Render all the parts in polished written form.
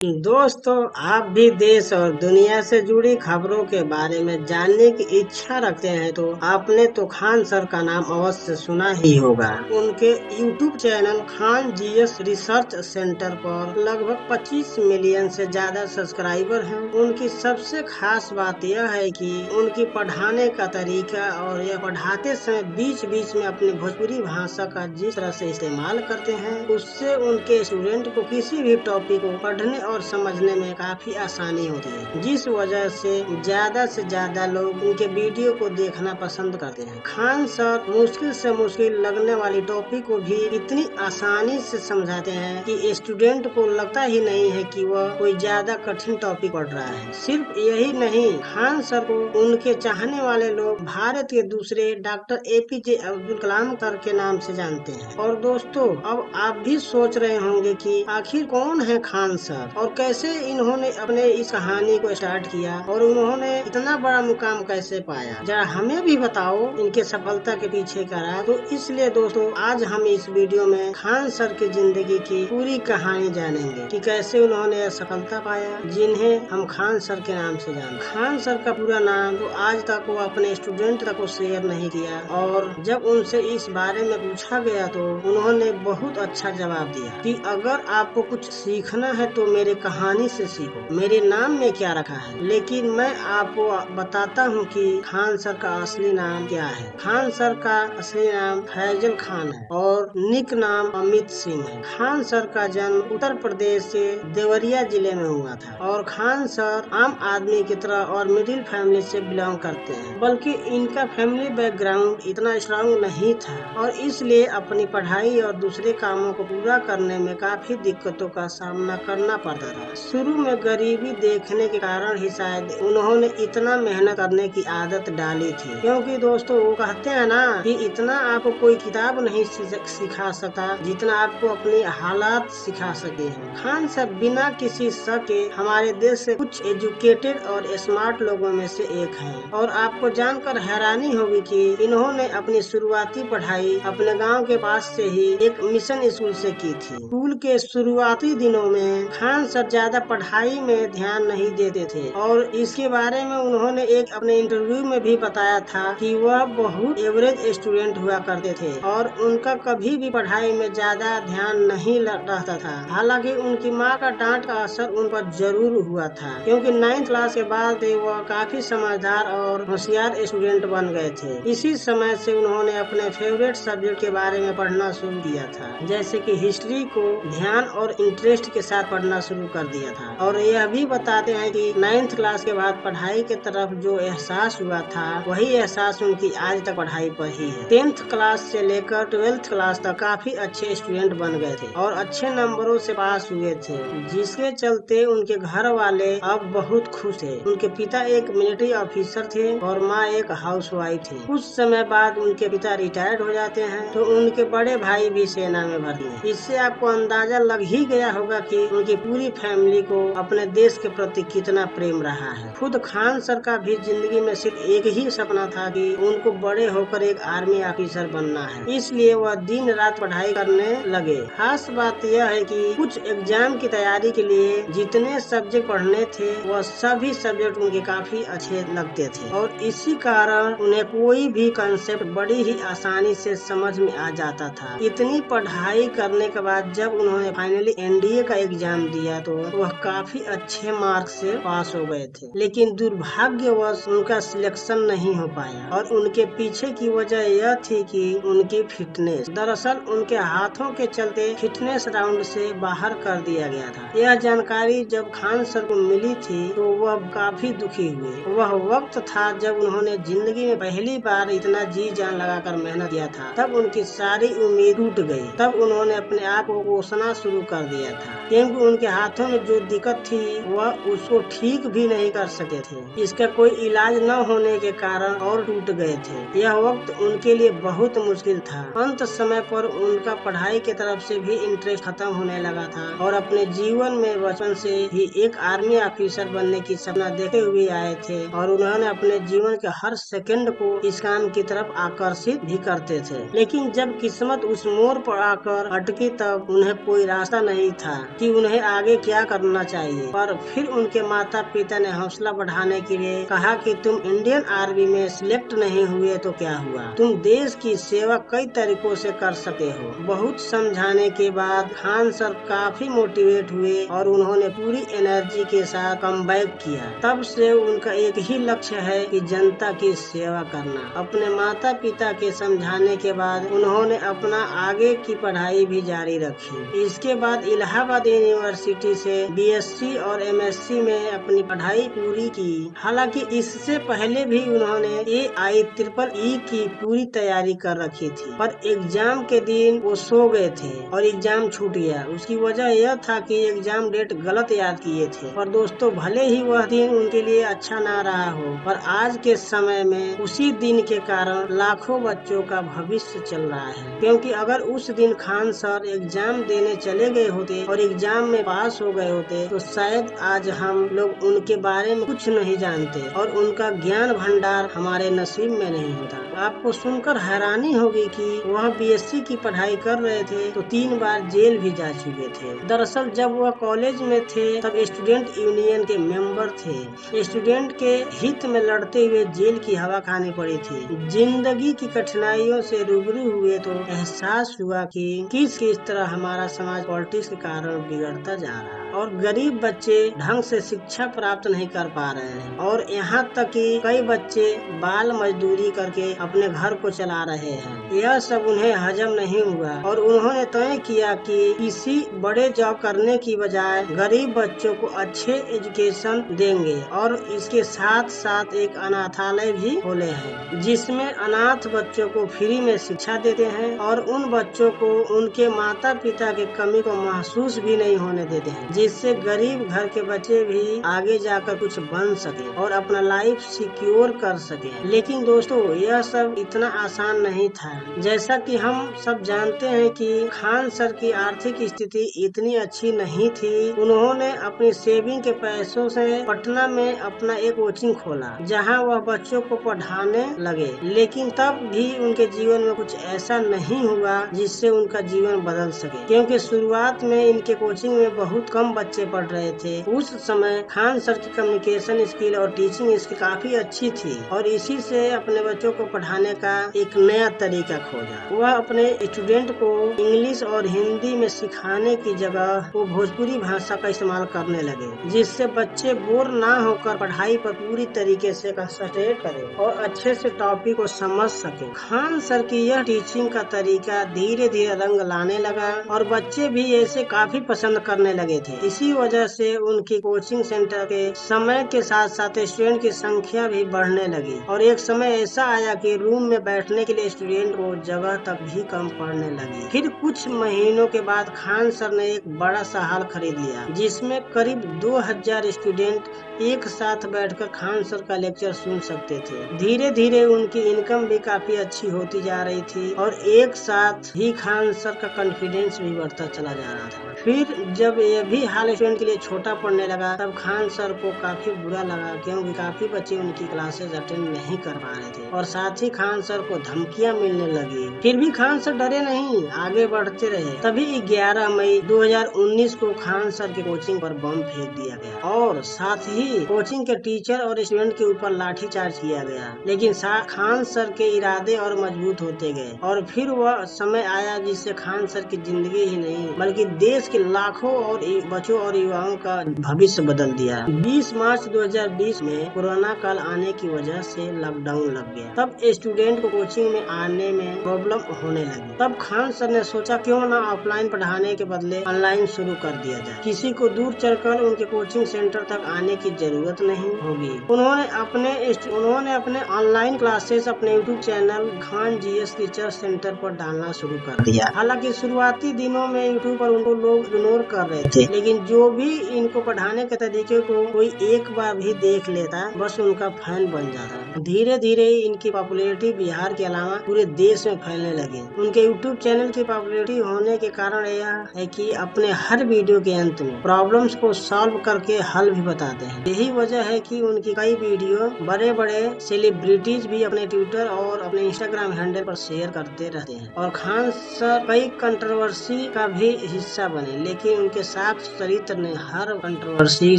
दोस्तों, आप भी देश और दुनिया से जुड़ी खबरों के बारे में जानने की इच्छा रखते हैं तो आपने तो खान सर का नाम अवश्य सुना ही होगा। उनके YouTube channel Khan GS research centre पर लगभग 25 मिलियन से ज्यादा सब्सक्राइबर हैं। उनकी सबसे खास बात यह है कि उनकी पढ़ाने का तरीका और यह पढ़ाते समय बीच बीच में अपनी भोजपुरी भाषा का जिस तरह से इस्तेमाल करते हैं, उससे उनके स्टूडेंट को किसी भी टॉपिक को पढ़ने और समझने में काफी आसानी होती है, जिस वजह से ज्यादा लोग उनके वीडियो को देखना पसंद करते हैं। खान सर मुश्किल से मुश्किल लगने वाली टॉपिक को भी इतनी आसानी से समझाते हैं कि स्टूडेंट को लगता ही नहीं है कि वह कोई ज्यादा कठिन टॉपिक पढ़ रहा है। सिर्फ यही नहीं, खान सर को उनके चाहने वाले लोग भारत के दूसरे doctor APJ Abdul Kalam sir के नाम से जानते हैं। और दोस्तों, अब आप भी सोच रहे होंगे कि आखिर कौन है खान सर और कैसे इन्होंने अपने इस कहानी को स्टार्ट किया और उन्होंने इतना बड़ा मुकाम कैसे पाया। जरा हमें भी बताओ इनके सफलता के पीछे का राज। तो इसलिए दोस्तों, आज हम इस वीडियो में खान सर की जिंदगी की पूरी कहानी जानेंगे कि कैसे उन्होंने सफलता पाया, जिन्हें हम खान सर के नाम से जानते। खान सर का पूरा नाम तो आज तक वो अपने स्टूडेंट तक को शेयर नहीं किया, और जब उनसे इस बारे में पूछा गया तो उन्होंने बहुत अच्छा जवाब दिया कि अगर आपको कुछ सीखना है तो मेरे कहानी से सीखो। मेरे नाम में क्या रखा है, लेकिन मैं आपको बताता हूँ कि खान सर का असली नाम क्या है। खान सर का असली नाम फैजल खान है और निक नाम अमित सिंह है। खान सर का जन्म उत्तर प्रदेश के देवरिया जिले में हुआ था और खान सर आम आदमी की तरह और मिडिल फैमिली से बिलोंग करते हैं, बल्कि इनका फैमिली बैकग्राउंड इतना स्ट्रांग नहीं था और इसलिए अपनी पढ़ाई और दूसरे कामों को पूरा करने में काफी दिक्कतों का सामना करना पड़ता था। शुरू में गरीबी देखने के कारण ही शायद उन्होंने इतना मेहनत करने की आदत डाली थी, क्योंकि दोस्तों वो कहते हैं ना कि इतना आपको कोई किताब नहीं सिखा सकता जितना आपको अपनी हालात सिखा सके हैं। खान सर बिना किसी शक के हमारे देश से कुछ एजुकेटेड और स्मार्ट लोगों में से एक हैं, और आपको जानकर हैरानी होगी कि इन्होंने अपनी शुरुआती पढ़ाई अपने गांव के पास से ही एक मिशन स्कूल से की थी। स्कूल के शुरुआती दिनों में खान सर ज्यादा पढ़ाई में ध्यान नहीं देते थे और इसके बारे में उन्होंने एक अपने इंटरव्यू में भी बताया था कि वह बहुत एवरेज स्टूडेंट हुआ करते थे और उनका कभी भी पढ़ाई में ज्यादा ध्यान नहीं रहता था। हालांकि उनकी माँ का डांट का असर उन पर जरूर हुआ था, क्योंकि 9th क्लास के बाद वह काफी समझदार और होशियार स्टूडेंट बन गए थे। इसी समय से उन्होंने अपने फेवरेट सब्जेक्ट के बारे में पढ़ना शुरू किया था, जैसे कि हिस्ट्री को ध्यान और इंटरेस्ट के साथ पढ़ना शुरू कर दिया था। और यह भी बताते हैं कि 9th क्लास के बाद पढ़ाई के तरफ जो एहसास हुआ था वही एहसास उनकी आज तक पढ़ाई पर ही है। 10th क्लास से लेकर 12th क्लास तक काफी अच्छे स्टूडेंट बन गए थे और अच्छे नंबरों से पास हुए थे, जिसके चलते उनके घर वाले अब बहुत खुश थे। उनके पिता एक मिलिट्री ऑफिसर थे और माँ एक हाउसवाइफ थी। कुछ समय बाद उनके पिता रिटायर्ड हो जाते हैं तो उनके बड़े भाई भी सेना में भर्ती हैं। इससे आपको अंदाजा लग ही गया होगा कि उनकी पूरी फैमिली को अपने देश के प्रति कितना प्रेम रहा है। खुद खान सर का भी जिंदगी में सिर्फ एक ही सपना था कि उनको बड़े होकर एक आर्मी ऑफिसर बनना है, इसलिए वह दिन रात पढ़ाई करने लगे। खास बात यह है कि कुछ एग्जाम की तैयारी के लिए जितने सब्जेक्ट पढ़ने थे वह सभी सब्जेक्ट उनके काफी अच्छे लगते थे और इसी कारण उन्हें कोई भी कंसेप्ट बड़ी ही आसानी से समझ में आ जाता था। इतनी पढ़ाई करने के बाद जब उन्होंने फाइनली एनडीए का एग्जाम दिया तो वह काफी अच्छे मार्क्स से पास हो गए थे, लेकिन दुर्भाग्यवश उनका सिलेक्शन नहीं हो पाया और उनके पीछे की वजह यह थी कि उनकी फिटनेस। दरअसल उनके हाथों के चलते फिटनेस राउंड से बाहर कर दिया गया था। यह जानकारी जब खान सर को मिली थी तो वह काफी दुखी हुए। वह वक्त था जब उन्होंने जिंदगी में पहली बार इतना जी जान लगाकर मेहनत किया था। तब उनकी सारी उम्मीद टूट गई। तब उन्होंने अपने आप को कोसना शुरू कर दिया था, क्योंकि उनके हाथों में जो दिक्कत थी वह उसको ठीक भी नहीं कर सके थे। इसका कोई इलाज न होने के कारण और टूट गए थे। यह वक्त उनके लिए बहुत मुश्किल था। अंत समय पर उनका पढ़ाई की तरफ से भी इंटरेस्ट खत्म होने लगा था और अपने जीवन में बचपन से ही एक आर्मी ऑफिसर बनने की सपना देखते हुए आए थे और उन्होंने अपने जीवन के हर सेकंड को इस काम की तरफ आकर्षित भी करते थे। लेकिन जब किस्मत उस मोड़ पर आकर अटकी तब उन्हें कोई रास्ता नहीं था कि उन्हें आगे आगे क्या करना चाहिए। पर फिर उनके माता पिता ने हौसला बढ़ाने के लिए कहा कि तुम इंडियन आर्मी में सिलेक्ट नहीं हुए तो क्या हुआ, तुम देश की सेवा कई तरीकों से कर सकते हो। बहुत समझाने के बाद खान सर काफी मोटिवेट हुए और उन्होंने पूरी एनर्जी के साथ कमबैक किया। तब से उनका एक ही लक्ष्य है कि जनता की सेवा करना। अपने माता पिता के समझाने के बाद उन्होंने अपना आगे की पढ़ाई भी जारी रखी। इसके बाद इलाहाबाद यूनिवर्सिटी से बीएससी और एमएससी में अपनी पढ़ाई पूरी की। हालांकि इससे पहले भी उन्होंने AIEEE की पूरी तैयारी कर रखी थी, पर एग्जाम के दिन वो सो गए थे और एग्जाम छूट गया। उसकी वजह यह था कि एग्जाम डेट गलत याद किए थे। और दोस्तों, भले ही वह दिन उनके लिए अच्छा ना रहा हो, पर आज के समय में उसी दिन के कारण लाखों बच्चों का भविष्य चल रहा है। क्योंकि अगर उस दिन खान सर एग्जाम देने चले गए होते और एग्जाम में पास हो गए होते तो शायद आज हम लोग उनके बारे में कुछ नहीं जानते और उनका ज्ञान भंडार हमारे नसीब में नहीं होता। आपको सुनकर हैरानी होगी कि वह बीएससी की पढ़ाई कर रहे थे तो 3 बार जेल भी जा चुके थे। दरअसल जब वह कॉलेज में थे तब स्टूडेंट यूनियन के मेंबर थे। स्टूडेंट के हित में लड़ते हुए जेल की हवा खानी पड़ी थी। जिंदगी की कठिनाइयों से रूबरू हुए तो एहसास हुआ कि किस किस तरह हमारा समाज पॉलिटिक्स के कारण बिगड़ता जा रहा है और गरीब बच्चे ढंग से शिक्षा प्राप्त नहीं कर पा रहे हैं और यहाँ तक कि कई बच्चे बाल मजदूरी करके अपने घर को चला रहे हैं। यह सब उन्हें हजम नहीं हुआ और उन्होंने तय किया कि किसी बड़े जॉब करने की बजाय गरीब बच्चों को अच्छे एजुकेशन देंगे और इसके साथ साथ एक अनाथालय भी खोले हैं जिसमें अनाथ बच्चों को फ्री में शिक्षा देते हैं और उन बच्चों को उनके माता पिता की कमी को महसूस भी नहीं होने देते हैं, जिससे गरीब घर के बच्चे भी आगे जाकर कुछ बन सके और अपना लाइफ सिक्योर कर सके। लेकिन दोस्तों, यह सब इतना आसान नहीं था। जैसा कि हम सब जानते हैं कि खान सर की आर्थिक स्थिति इतनी अच्छी नहीं थी। उन्होंने अपनी सेविंग के पैसों से पटना में अपना एक कोचिंग खोला जहां वह बच्चों को पढ़ाने लगे। लेकिन तब भी उनके जीवन में कुछ ऐसा नहीं हुआ जिससे उनका जीवन बदल सके, क्योंकि शुरुआत में इनके कोचिंग में बहुत कम बच्चे पढ़ रहे थे। उस समय खान सर की कम्युनिकेशन स्किल और टीचिंग स्किल काफी अच्छी थी और इसी से अपने बच्चों को पढ़ाने का एक नया तरीका खोजा। वह अपने स्टूडेंट को इंग्लिश और हिंदी में सिखाने की जगह वो भोजपुरी भाषा का इस्तेमाल करने लगे, जिससे बच्चे बोर ना होकर पढ़ाई पर पूरी तरीके से कंसंट्रेट करें और अच्छे से टॉपिक को समझ सके। खान सर की यह टीचिंग का तरीका धीरे धीरे रंग लाने लगा और बच्चे भी ऐसे काफी पसंद करने लगे थे। इसी वजह से उनकी कोचिंग सेंटर के समय के साथ साथ स्टूडेंट की संख्या भी बढ़ने लगी और एक समय ऐसा आया कि रूम में बैठने के लिए स्टूडेंट को जगह तक भी कम पड़ने लगी। फिर कुछ महीनों के बाद खान सर ने एक बड़ा सा हॉल खरीद लिया जिसमें करीब 2000 स्टूडेंट एक साथ बैठकर खान सर का लेक्चर सुन सकते थे। धीरे धीरे उनकी इनकम भी काफी अच्छी होती जा रही थी और एक साथ ही खान सर का कॉन्फिडेंस भी बढ़ता चला जा रहा था। फिर जब यह भी हाल स्टूडेंट के लिए छोटा पड़ने लगा तब खान सर को काफी बुरा लगा, क्योंकि काफी बच्चे उनकी क्लासेस अटेंड नहीं कर पा रहे थे और साथ ही खान सर को धमकियां मिलने लगी। फिर भी खान सर डरे नहीं, आगे बढ़ते रहे। तभी 11 मई 2019 को खान सर के कोचिंग पर बम फेंक दिया गया और साथ ही कोचिंग के टीचर और स्टूडेंट के ऊपर लाठीचार्ज किया गया। लेकिन खान सर के इरादे और मजबूत होते गए और फिर वह समय आया जिससे खान सर की जिंदगी ही नहीं बल्कि देश के लाखों और बच्चों और युवाओं का भविष्य बदल दिया। 20 मार्च 2020 में कोरोना काल आने की वजह से लॉकडाउन लग गया। तब स्टूडेंट को कोचिंग में आने में प्रॉब्लम होने लगी। तब खान सर ने सोचा क्यों ना ऑफलाइन पढ़ाने के बदले ऑनलाइन शुरू कर दिया जाए। किसी को दूर चलकर उनके कोचिंग सेंटर तक आने की जरूरत नहीं होगी। उन्होंने अपने ऑनलाइन क्लासेस अपने YouTube channel Khan GS teacher centre पर डालना शुरू कर दिया। हालांकि शुरुआती दिनों में यूट्यूब पर उनको लोग इग्नोर कर रहे थे, लेकिन जो भी इनको पढ़ाने के तरीके को कोई एक बार भी देख लेता बस उनका फैन बन जाता। धीरे धीरे इनकी पॉपुलैरिटी बिहार के अलावा पूरे देश में फैलने लगी। उनके यूट्यूब चैनल की पॉपुलैरिटी होने के कारण यह है कि अपने हर वीडियो के अंत में प्रॉब्लम्स को सॉल्व करके हल भी बताते हैं। यही वजह है कि उनकी कई वीडियो बड़े बड़े सेलिब्रिटीज भी अपने ट्विटर और अपने इंस्टाग्राम हैंडल पर शेयर करते रहते हैं और खान सर कई कंट्रोवर्सी का भी हिस्सा बने, लेकिन उनके साथ साफ चरित्र ने हर कंट्रोवर्सी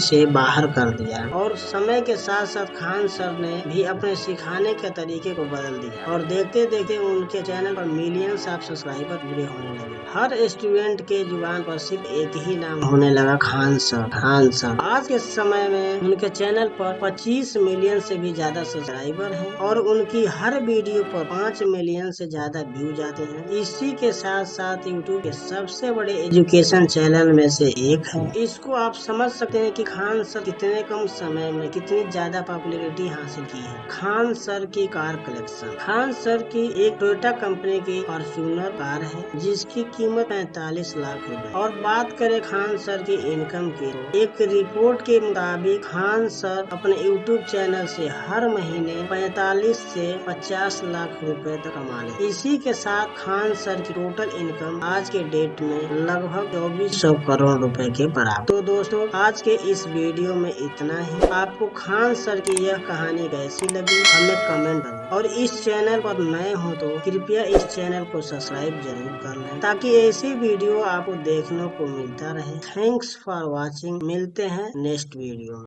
से बाहर कर दिया और समय के साथ साथ खान सर ने भी अपने सिखाने के तरीके को बदल दिया और देखते देखते उनके चैनल पर मिलियंस ऑफ सब्सक्राइबर पूरे होने लगे। हर स्टूडेंट के जुबान पर सिर्फ एक ही नाम होने लगा, खान सर, खान सर। आज के समय में उनके चैनल पर 25 मिलियन से भी ज्यादा सब्सक्राइबर हैं और उनकी हर वीडियो पर 5 मिलियन से ज्यादा व्यूज आते हैं। इसी के साथ साथ यूट्यूब के सबसे बड़े एजुकेशन चैनल में से एक है। इसको आप समझ सकते हैं कि खान सर कितने कम समय में कितनी ज्यादा पॉपुलैरिटी हासिल की है। खान सर की कार कलेक्शन। खान सर की एक टोयोटा कंपनी की फॉर्च्यूनर कार है जिसकी कीमत 45 लाख रुपए। और बात करें खान सर की इनकम की, तो एक रिपोर्ट के मुताबिक खान सर अपने यूट्यूब चैनल से हर महीने 45 से 50 लाख रुपए तक कमा लेते। इसी के साथ खान सर की टोटल इनकम आज के डेट में लगभग 2400 करोड़ रुपए के बराबर। तो दोस्तों, आज के इस वीडियो में इतना ही। आपको खान सर की यह कहानी कैसी लगी हमें कमेंट करें और इस चैनल पर नए हो तो कृपया इस चैनल को सब्सक्राइब जरूर कर लें ताकि ऐसी वीडियो आपको देखने को मिलता रहे। Thanks for watching. मिलते हैं नेक्स्ट वीडियो में।